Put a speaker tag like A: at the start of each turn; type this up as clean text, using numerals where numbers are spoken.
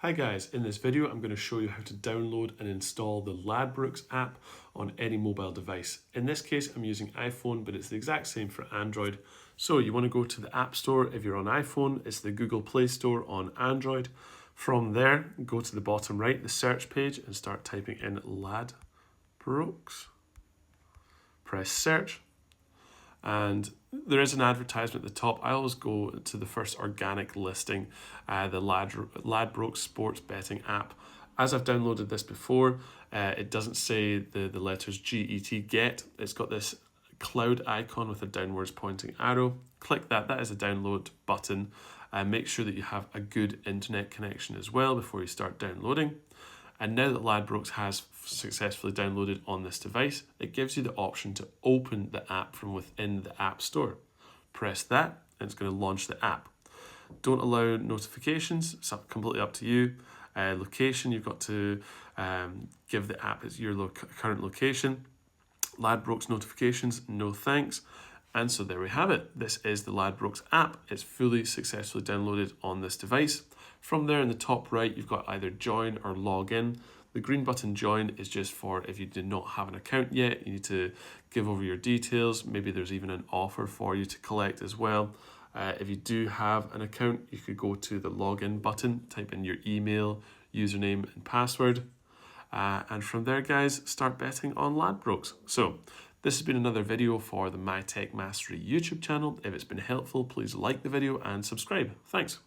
A: Hi guys, in this video I'm going to show you how to download and install the Ladbrokes app on any mobile device. In this case I'm using iPhone, but it's the exact same for Android. So you want to go to the App Store if you're on iPhone, it's the Google Play Store on Android. From there, go to the bottom right, the search page, and start typing in Ladbrokes. Press search. And there is an advertisement at the top. I always go to the first organic listing, the Ladbrokes sports betting app. As I've downloaded this before, it doesn't say the letters GET, get. It's got this cloud icon with a downwards pointing arrow. Click that, that is a download button. Make sure that you have a good internet connection as well before you start downloading. And now that Ladbrokes has successfully downloaded on this device, it gives you the option to open the app from within the App Store. Press that and it's going to launch the app. Don't allow notifications, it's completely up to you. Location, you've got to give the app your current location. Ladbrokes notifications, no thanks. And so there we have it. This is the Ladbrokes app. It's fully successfully downloaded on this device. From there in the top right, you've got either join or log in. The green button join is just for if you did not have an account yet, you need to give over your details. Maybe there's even an offer for you to collect as well. If you do have an account, you could go to the login button, type in your email, username and password. And from there, guys, start betting on Ladbrokes. So this has been another video for the My Tech Mastery YouTube channel. If it's been helpful, please like the video and subscribe. Thanks.